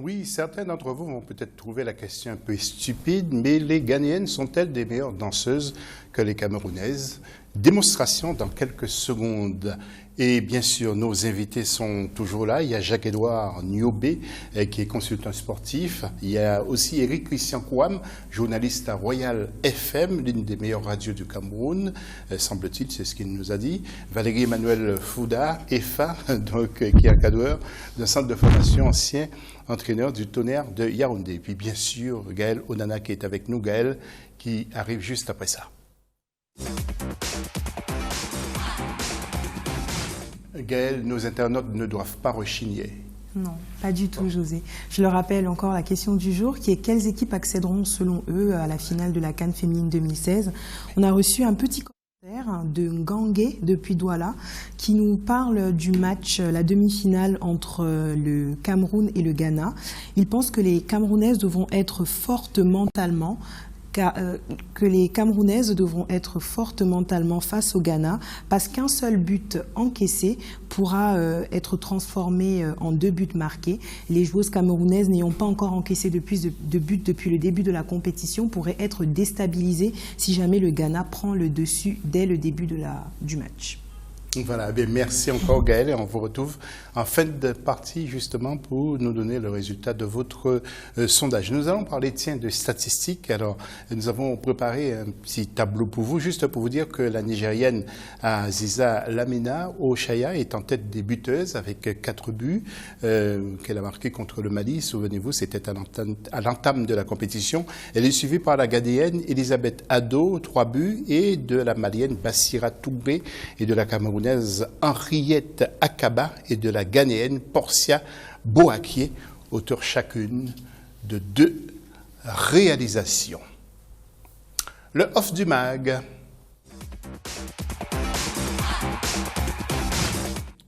Oui, certains d'entre vous vont peut-être trouver la question un peu stupide, mais les Ghanéennes sont-elles des meilleures danseuses que les Camerounaises? Démonstration dans quelques secondes. Et bien sûr, nos invités sont toujours là. Il y a Jacques-Édouard Niobé, qui est consultant sportif. Il y a aussi Éric Christian Kouam, journaliste à Royal FM, l'une des meilleures radios du Cameroun, semble-t-il, c'est ce qu'il nous a dit. Valérie Emmanuel Fouda, EFA, donc, qui est encadreur d'un centre de formation ancien, entraîneur du Tonnerre de Yaoundé. Et puis bien sûr, Gaël Onana qui est avec nous. Gaël qui arrive juste après ça. Gaël, nos internautes ne doivent pas rechigner. Non, pas du tout, José. Je le rappelle encore la question du jour qui est quelles équipes accéderont selon eux à la finale de la CAN féminine 2016. On a reçu un petit commentaire de Ngangé depuis Douala qui nous parle du match, la demi-finale entre le Cameroun et le Ghana. Il pense que les Camerounaises devront être fortes mentalement que les Camerounaises devront être fortes mentalement face au Ghana parce qu'un seul but encaissé pourra être transformé en 2 buts marqués. Les joueuses camerounaises n'ayant pas encore encaissé de buts depuis le début de la compétition pourraient être déstabilisées si jamais le Ghana prend le dessus dès le début du match. Voilà, bien, merci encore Gaël et on vous retrouve en fin de partie justement pour nous donner le résultat de votre sondage. Nous allons parler de statistiques. Alors, nous avons préparé un petit tableau pour vous, juste pour vous dire que la Nigérienne Aziza Lamina Oshaya est en tête des buteuses avec 4 buts qu'elle a marqués contre le Mali. Souvenez-vous, c'était à l'entame de la compétition. Elle est suivie par la Ghanéenne Elisabeth Ado, 3 buts, et de la Malienne Bassira Touré et de la Camerounaise Henriette Akaba et de la Ghanéenne Portia Boakié, auteurs chacune de 2 réalisations. Le off du mag.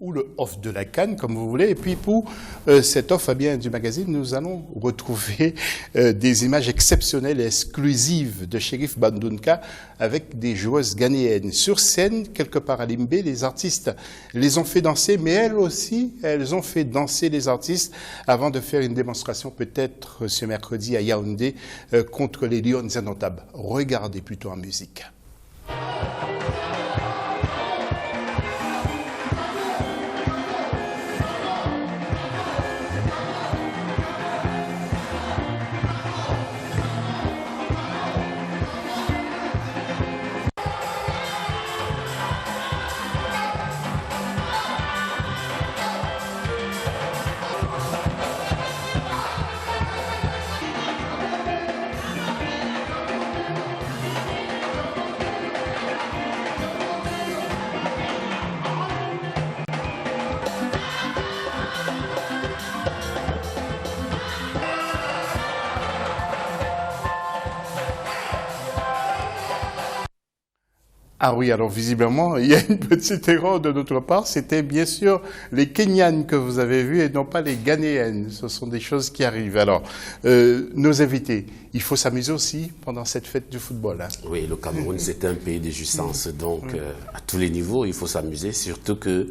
Ou le off de la CAN, comme vous voulez. Et puis pour cet off du magazine, nous allons retrouver des images exceptionnelles et exclusives de Shérif Bandounka avec des joueuses ghanéennes. Sur scène, quelque part à Limbé, les artistes les ont fait danser, mais elles aussi, elles ont fait danser les artistes avant de faire une démonstration peut-être ce mercredi à Yaoundé contre les Lions indomptables. Regardez plutôt en musique. Ah oui, alors visiblement, il y a une petite erreur de notre part. C'était bien sûr les Kenyanes que vous avez vus et non pas les Ghanéennes. Ce sont des choses qui arrivent. Alors, nos invités, il faut s'amuser aussi pendant cette fête du football. Hein. Oui, le Cameroun, c'est un pays de jouissance. Donc, à tous les niveaux, il faut s'amuser. Surtout que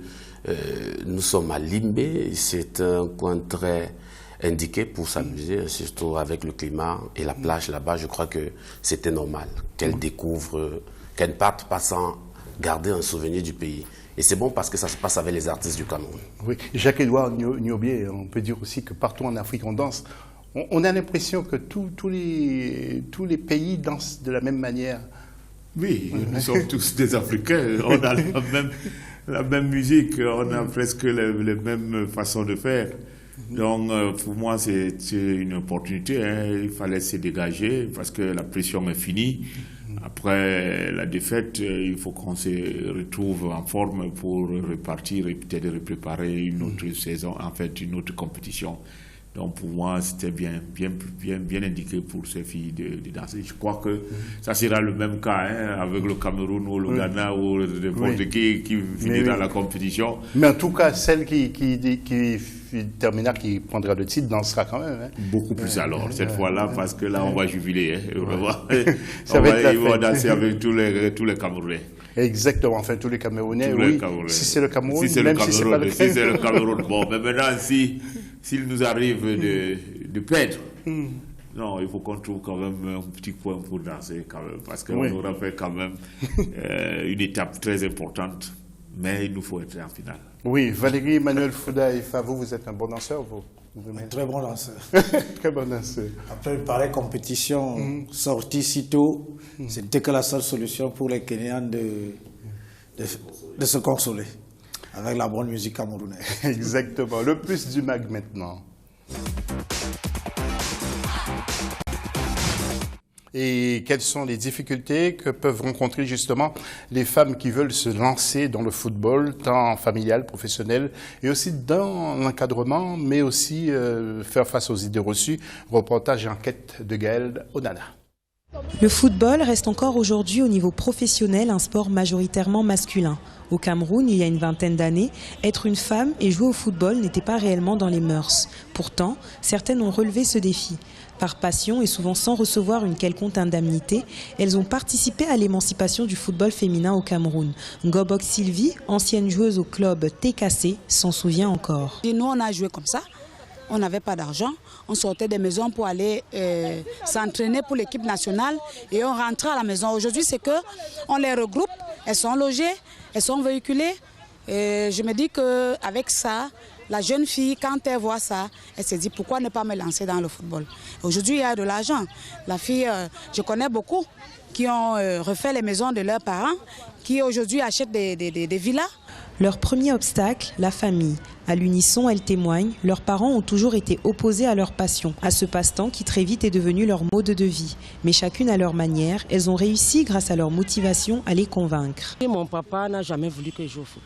nous sommes à Limbé. C'est un coin très indiqué pour s'amuser, surtout avec le climat et la plage là-bas. Je crois que c'était normal qu'elle découvre... qu'elles ne partent pas sans garder un souvenir du pays. Et c'est bon parce que ça se passe avec les artistes du Cameroun. Oui, Jacques-Édouard Niobé, on peut dire aussi que partout en Afrique on danse. On a l'impression que tous les pays dansent de la même manière. Oui, nous sommes tous des Africains, on a la même musique, on a presque les mêmes façons de faire. Donc pour moi c'est une opportunité, hein. Il fallait se dégager parce que la pression est finie. Après la défaite, il faut qu'on se retrouve en forme pour repartir et peut-être préparer une autre saison, en fait une autre compétition. Donc pour moi, c'était bien indiqué pour ces filles de danser. Je crois que ça sera le même cas hein, avec le Cameroun ou le Ghana ou n'importe qui finira la compétition. Mais en tout cas, celle qui terminera, qui prendra le titre, dansera quand même. Hein. Beaucoup plus alors, cette fois-là, parce que là, on va jubiler. Hein, ils vont danser avec tous les Camerounais. Exactement, enfin tous les Camerounais, oui. Si c'est le Cameroun, si c'est le Cameroun, bon, mais maintenant, si s'il nous arrive de perdre, non, il faut qu'on trouve quand même un petit point pour danser quand même, parce qu'on aura fait quand même une étape très importante, mais il nous faut être en finale. Oui, Valérie Emmanuel Fouda-Ifa, vous êtes un bon danseur, vous Un très bon lanceur. Très bon lanceur. Après une pareille compétition, sortie si tôt, c'était que la seule solution pour les Kenyans de se consoler avec la bonne musique camerounaise. Exactement. Le plus du MAG maintenant. Et quelles sont les difficultés que peuvent rencontrer justement les femmes qui veulent se lancer dans le football, tant familial, professionnel, et aussi dans l'encadrement, mais aussi faire face aux idées reçues. Reportage et enquête de Gaël Onana. Le football reste encore aujourd'hui au niveau professionnel un sport majoritairement masculin. Au Cameroun, il y a une vingtaine d'années, être une femme et jouer au football n'était pas réellement dans les mœurs. Pourtant, certaines ont relevé ce défi. Par passion et souvent sans recevoir une quelconque indemnité, elles ont participé à l'émancipation du football féminin au Cameroun. Ngobok Sylvie, ancienne joueuse au club TKC, s'en souvient encore. Nous, on a joué comme ça. On n'avait pas d'argent. On sortait des maisons pour aller s'entraîner pour l'équipe nationale et on rentrait à la maison. Aujourd'hui, c'est qu'on les regroupe, elles sont logées, elles sont véhiculées. Et je me dis qu'avec ça, la jeune fille, quand elle voit ça, elle se dit pourquoi ne pas me lancer dans le football. Aujourd'hui, il y a de l'argent. La fille, je connais beaucoup qui ont refait les maisons de leurs parents, qui aujourd'hui achètent des villas. Leur premier obstacle, la famille. À l'unisson, elles témoignent, leurs parents ont toujours été opposés à leur passion, à ce passe-temps qui très vite est devenu leur mode de vie. Mais chacune à leur manière, elles ont réussi grâce à leur motivation à les convaincre. Et mon papa n'a jamais voulu que je joue au foot.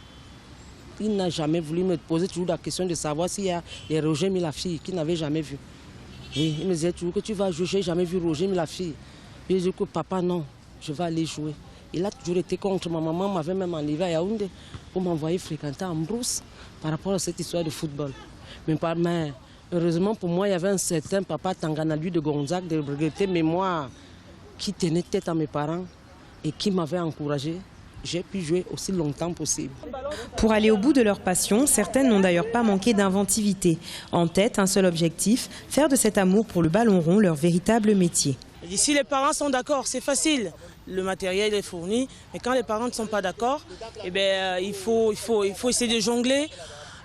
Il n'a jamais voulu me poser toujours la question de savoir s'il y a les Roger Milafille qu'il n'avait jamais vu. Oui, il me disait toujours que tu vas jouer, je n'ai jamais vu Roger Milafille. Puis je dis que papa non, je vais aller jouer. Il a toujours été contre. Ma maman m'avait même enlevé à Yaoundé pour m'envoyer fréquenter en brousse par rapport à cette histoire de football. Mais heureusement pour moi, il y avait un certain papa Tangana, lui de Gonzague, de regretter mémoire, qui tenait tête à mes parents et qui m'avait encouragé. J'ai pu jouer aussi longtemps possible. Pour aller au bout de leur passion, certaines n'ont d'ailleurs pas manqué d'inventivité. En tête, un seul objectif, faire de cet amour pour le ballon rond leur véritable métier. Si les parents sont d'accord, c'est facile. Le matériel est fourni, mais quand les parents ne sont pas d'accord, eh bien, il faut essayer de jongler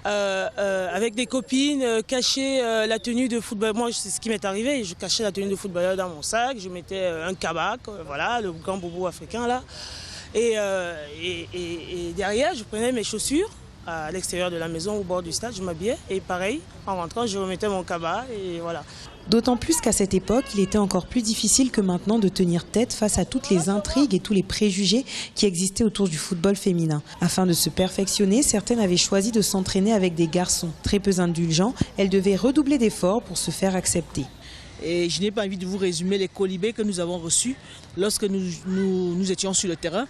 avec des copines, cacher la tenue de football. Moi, c'est ce qui m'est arrivé. Je cachais la tenue de footballeur dans mon sac, je mettais un kabak, voilà, le grand boubou africain là. Et derrière, je prenais mes chaussures à l'extérieur de la maison, au bord du stade, je m'habillais. Et pareil, en rentrant, je remettais mon cabas et voilà. D'autant plus qu'à cette époque, il était encore plus difficile que maintenant de tenir tête face à toutes les intrigues et tous les préjugés qui existaient autour du football féminin. Afin de se perfectionner, certaines avaient choisi de s'entraîner avec des garçons. Très peu indulgents, elles devaient redoubler d'efforts pour se faire accepter. Et je n'ai pas envie de vous résumer les colibés que nous avons reçus lorsque nous étions sur le terrain.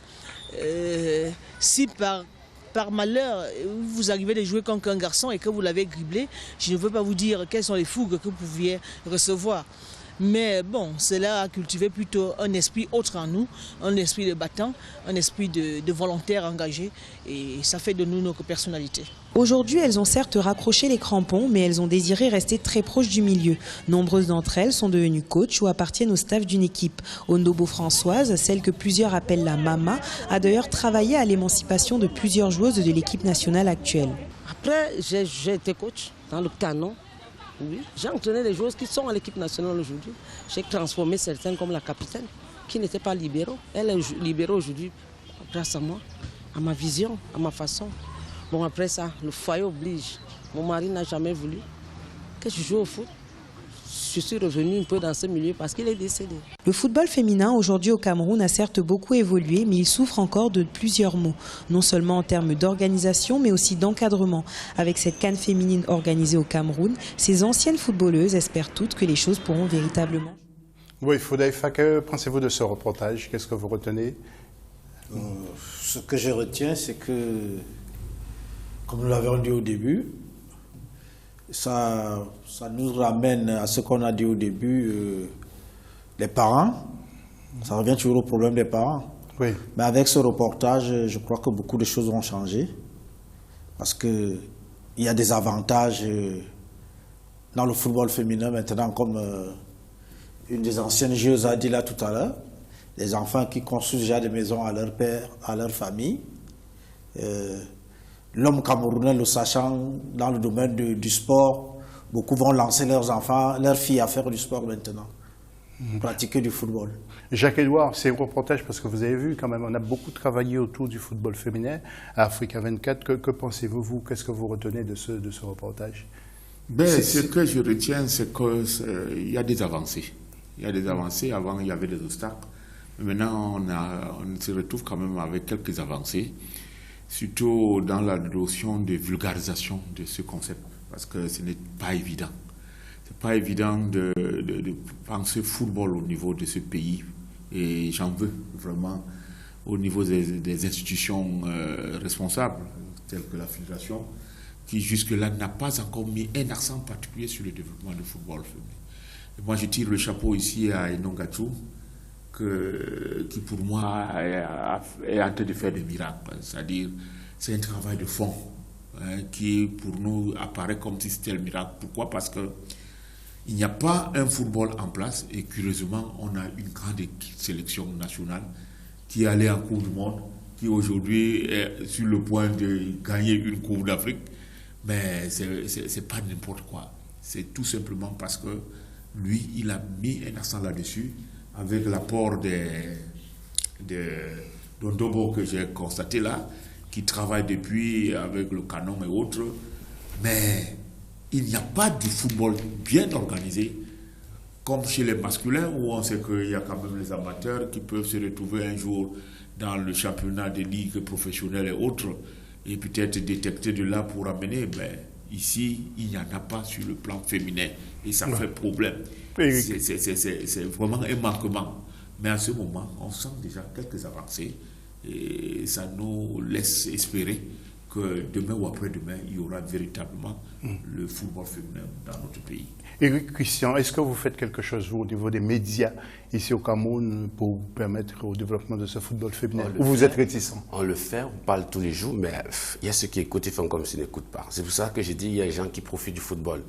Si par malheur, vous arrivez de jouer contre un garçon et que vous l'avez criblé, je ne veux pas vous dire quelles sont les fougues que vous pouviez recevoir. Mais bon, cela a cultivé plutôt un esprit autre en nous, un esprit de battant, un esprit de volontaire engagé, et ça fait de nous notre personnalité. Aujourd'hui, elles ont certes raccroché les crampons, mais elles ont désiré rester très proches du milieu. Nombreuses d'entre elles sont devenues coachs ou appartiennent au staff d'une équipe. Ondobo Françoise, celle que plusieurs appellent la Mama, a d'ailleurs travaillé à l'émancipation de plusieurs joueuses de l'équipe nationale actuelle. Après, j'ai été coach dans le canon. Oui, j'ai entraîné les joueuses qui sont à l'équipe nationale aujourd'hui. J'ai transformé certaines comme la capitaine, qui n'était pas libéraux. Elle est libérée aujourd'hui grâce à moi, à ma vision, à ma façon. Bon, après ça, le foyer oblige. Mon mari n'a jamais voulu que je joue au foot. Je suis revenue un peu dans ce milieu parce qu'il est décédé. Le football féminin aujourd'hui au Cameroun a certes beaucoup évolué, mais il souffre encore de plusieurs maux. Non seulement en termes d'organisation, mais aussi d'encadrement. Avec cette CAN féminine organisée au Cameroun, ces anciennes footballeuses espèrent toutes que les choses pourront véritablement. Oui, Fouda-Ifa, que pensez-vous de ce reportage? Qu'est-ce que vous retenez? Ce que je retiens, c'est que, comme nous l'avons dit au début, ça nous ramène à ce qu'on a dit au début, les parents. Ça revient toujours au problème des parents. Oui. Mais avec ce reportage, je crois que beaucoup de choses vont changer. Parce qu'il y a des avantages dans le football féminin maintenant, comme une des anciennes joueuses a dit là tout à l'heure, les enfants qui construisent déjà des maisons à leur père, à leur famille. L'homme camerounais, le sachant dans le domaine du sport, beaucoup vont lancer leurs enfants, leurs filles à faire du sport maintenant, pratiquer du football. Jacques-Édouard, c'est un reportage parce que vous avez vu quand même, on a beaucoup travaillé autour du football féminin à Africa 24. Que pensez-vous, vous? Qu'est-ce que vous retenez de ce reportage? Ce que je retiens, c'est qu'il y a des avancées. Il y a des avancées. Avant, il y avait des obstacles. Maintenant, on se retrouve quand même avec quelques avancées, surtout dans la notion de vulgarisation de ce concept, parce que ce n'est pas évident. Ce n'est pas évident de penser football au niveau de ce pays, et j'en veux vraiment au niveau des institutions responsables, telles que la Fédération, qui jusque-là n'a pas encore mis un accent particulier sur le développement du football féminin. Et moi, je tire le chapeau ici à Enongatou, qui pour moi est en train de faire des miracles. C'est-à-dire, c'est un travail de fond qui pour nous apparaît comme si c'était le miracle. Pourquoi? Parce que il n'y a pas un football en place et curieusement, on a une grande sélection nationale qui est allée en Coupe du Monde, qui aujourd'hui est sur le point de gagner une Coupe d'Afrique. Mais c'est pas n'importe quoi. C'est tout simplement parce que lui, il a mis un accent là-dessus avec l'apport d'Ondobo que j'ai constaté là, qui travaille depuis avec le canon et autres. Mais il n'y a pas de football bien organisé comme chez les masculins où on sait qu'il y a quand même les amateurs qui peuvent se retrouver un jour dans le championnat des ligues professionnelles et autres et peut-être détecter de là pour amener. Mais ici, il n'y en a pas sur le plan féminin et ça fait problème. C'est vraiment un manquement. Mais à ce moment, on sent déjà quelques avancées et ça nous laisse espérer que demain ou après-demain, il y aura véritablement le football féminin dans notre pays. Éric Christian, est-ce que vous faites quelque chose, vous, au niveau des médias ici au Cameroun pour permettre au développement de ce football féminin? Ou vous êtes réticent? On le fait, on parle tous les jours, mais il y a ceux qui écoutent et font comme s'ils n'écoutent pas. C'est pour ça que j'ai dit, il y a des gens qui profitent du football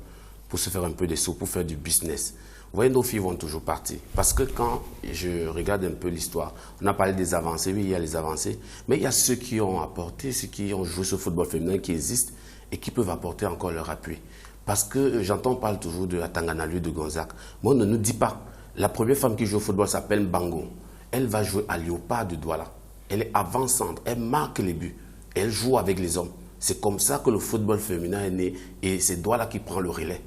pour se faire un peu des sous, pour faire du business. Vous voyez, nos filles vont toujours partir. Parce que quand je regarde un peu l'histoire, on a parlé des avancées, oui, il y a les avancées, mais il y a ceux qui ont apporté, ceux qui ont joué ce football féminin qui existe et qui peuvent apporter encore leur appui. Parce que j'entends parler toujours de Atanganalu de Gonzague. Moi, on ne nous dit pas. La première femme qui joue au football s'appelle Mbango. Elle va jouer à Léopard de Douala. Elle est avançante, elle marque les buts. Elle joue avec les hommes. C'est comme ça que le football féminin est né et c'est Douala qui prend le relais.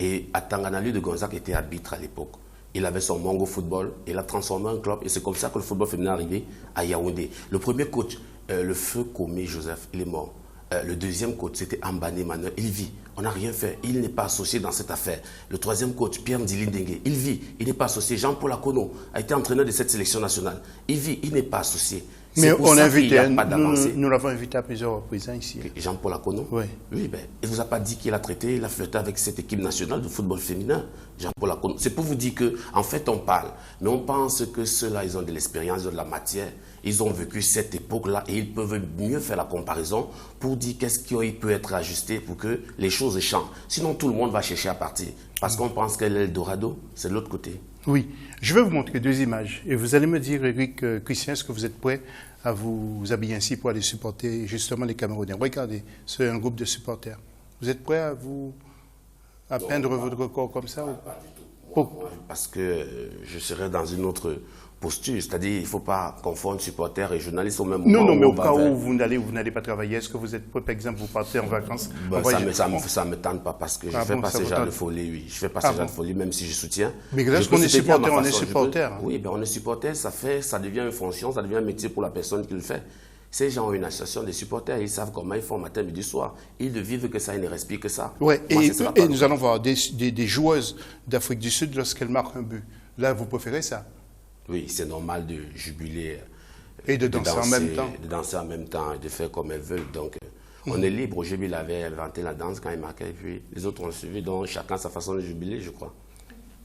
Et Atanganalu de Gonzague était arbitre à l'époque. Il avait son Mongo Football, il a transformé un club et c'est comme ça que le football féminin est arrivé à Yaoundé. Le premier coach, le feu Komé Joseph, il est mort. Le deuxième coach, c'était Ambane Manuel, il vit. On n'a rien fait, il n'est pas associé dans cette affaire. Le troisième coach, Pierre Ndilindenge, il vit, il n'est pas associé. Jean-Paul Akono a été entraîneur de cette sélection nationale. Il vit, il n'est pas associé. Mais on a invité, nous l'avons invité à plusieurs reprises ici. Jean-Paul Akono? Oui. Oui, ben, il ne vous a pas dit qu'il a traité, il a flirté avec cette équipe nationale de football féminin, Jean-Paul Akono. C'est pour vous dire qu'en fait, on parle, mais on pense que ceux-là, ils ont de l'expérience, ils ont de la matière, ils ont vécu cette époque-là et ils peuvent mieux faire la comparaison pour dire qu'est-ce qui peut être ajusté pour que les choses changent. Sinon, tout le monde va chercher à partir parce qu'on pense que l'Eldorado, c'est de l'autre côté. Oui, je vais vous montrer deux images et vous allez me dire, Éric Christian, est-ce que vous êtes prêt à vous habiller ainsi pour aller supporter justement les Camerounais? Regardez, c'est un groupe de supporters. Vous êtes prêt à peindre votre corps comme ça? Pas du tout. Parce que je serais dans une autre posture, c'est-à-dire il ne faut pas confondre supporters et journalistes au même moment. Non, mais au cas où vous n'allez pas travailler, est-ce que vous êtes prêt, par exemple, vous partez en vacances? Ça ne me tente pas parce que je fais pas ce genre de folie, oui. Je fais pas ce genre de folie, même si je soutiens. Mais lorsqu'on est supporter, on est supporter. Oui, ben on est supporter, ça devient une fonction, ça devient un métier pour la personne qui le fait. Ces gens ont une association des supporters, ils savent comment ils font matin, midi, soir. Ils ne vivent que ça, ils ne respirent que ça. Oui, et nous allons voir des joueuses d'Afrique du Sud lorsqu'elles marquent un but. Là, vous préférez ça? Oui, c'est normal de jubiler. Et de danser en même temps. De danser en même temps et de faire comme elles veulent. Donc, on est libre. Jubil avait inventé la danse quand il marquait, et puis les autres ont suivi. Donc, chacun sa façon de jubiler, je crois.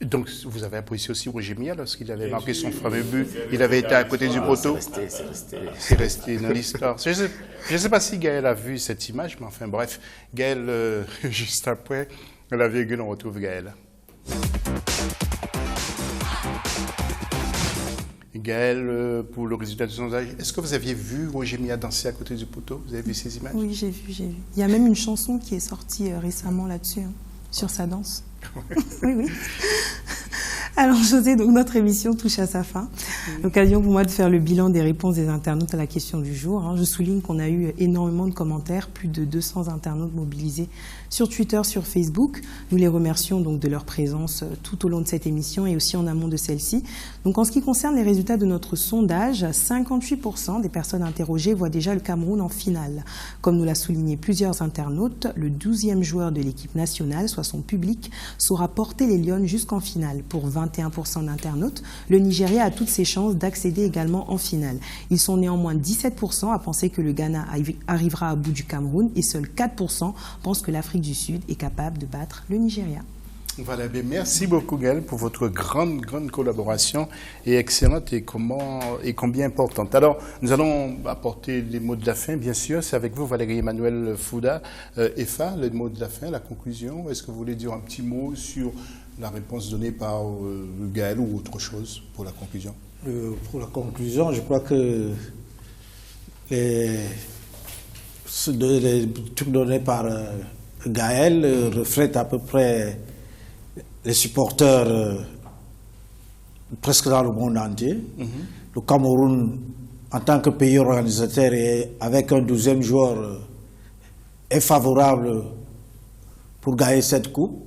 Donc, vous avez apprécié aussi Roger Milla lorsqu'il avait marqué son fameux but. Il avait été à côté du poteau. C'est resté dans l'histoire. Je ne sais pas si Gaël a vu cette image, mais enfin bref, Gaël, juste après, À la virgule, on retrouve Gaël. Gaël, pour le résultat du sondage, est-ce que vous aviez vu Roger Milla danser à côté du poteau? Vous avez vu ces images? Oui, j'ai vu. Il y a même une chanson qui est sortie récemment là-dessus, sur sa danse. Oui. Alors José, donc notre émission touche à sa fin. L'occasion pour moi de faire le bilan des réponses des internautes à la question du jour. Je souligne qu'on a eu énormément de commentaires, plus de 200 internautes mobilisés sur Twitter, sur Facebook. Nous les remercions donc de leur présence tout au long de cette émission et aussi en amont de celle-ci. Donc en ce qui concerne les résultats de notre sondage, 58% des personnes interrogées voient déjà le Cameroun en finale. Comme nous l'a souligné plusieurs internautes, le 12e joueur de l'équipe nationale, soit son public, saura porter les Lions jusqu'en finale. Pour 21% d'internautes, le Nigeria a toutes ses chances d'accéder également en finale. Ils sont néanmoins 17% à penser que le Ghana arrivera à bout du Cameroun et seuls 4% pensent que l'Afrique du Sud est capable de battre le Nigeria. Voilà, bien, merci beaucoup Gaël pour votre grande collaboration et excellente et combien importante. Alors, nous allons apporter les mots de la fin, bien sûr. C'est avec vous Valérie Emmanuel Fouda, EFA, les mots de la fin, la conclusion. Est-ce que vous voulez dire un petit mot sur la réponse donnée par Gaël ou autre chose pour la conclusion? Pour la conclusion, je crois que les trucs donnés par Gaël reflètent à peu près les supporters presque dans le monde entier. Le Cameroun, en tant que pays organisateur et avec un 12e joueur, est favorable pour gagner cette coupe.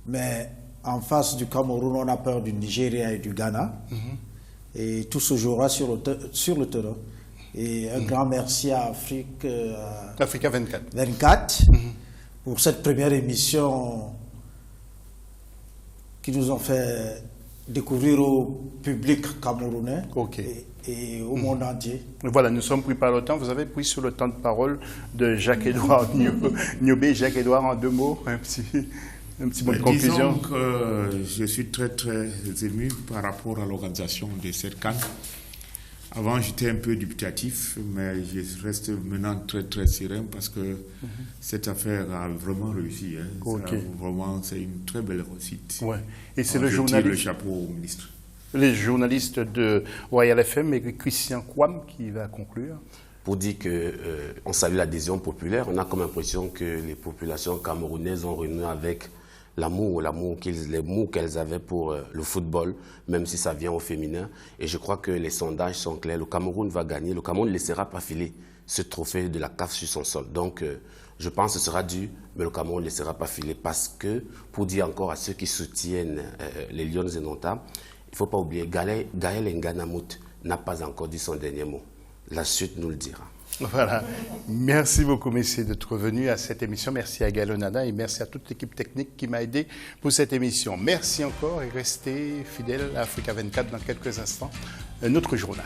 Mais en face du Cameroun, on a peur du Nigeria et du Ghana. Et tout se jouera sur le terrain. Et un grand merci à Africa 24 pour cette première émission qui nous ont fait découvrir au public camerounais et au monde entier. Voilà, nous sommes pris par le temps. Vous avez pris sur le temps de parole de Jacques-Édouard Niobé. Jacques-Édouard, en 2 mots, un petit mot de conclusion. Disons que je suis très ému par rapport à l'organisation de cette CAN. Avant, j'étais un peu dubitatif, mais je reste maintenant très serein parce que cette affaire a vraiment réussi. Vraiment, c'est une très belle réussite. Ouais. Et c'est le journaliste. Le chapeau au ministre. Les journalistes de Royal FM et Christian Kwam qui va conclure. Pour dire qu'on salue l'adhésion populaire, on a comme impression que les populations camerounaises ont renoué avec les mots qu'elles avaient pour le football, même si ça vient au féminin. Et je crois que les sondages sont clairs. Le Cameroun va gagner. Le Cameroun ne laissera pas filer ce trophée de la CAF sur son sol. Donc, je pense que ce sera dû, mais le Cameroun ne laissera pas filer parce que, pour dire encore à ceux qui soutiennent les Lions Indomptables, il ne faut pas oublier, Gaël Nganamout n'a pas encore dit son dernier mot. La suite nous le dira. Voilà. Merci beaucoup, messieurs, d'être venus à cette émission. Merci à Gaël Onana et merci à toute l'équipe technique qui m'a aidé pour cette émission. Merci encore et restez fidèles à Africa 24 dans quelques instants, notre journal.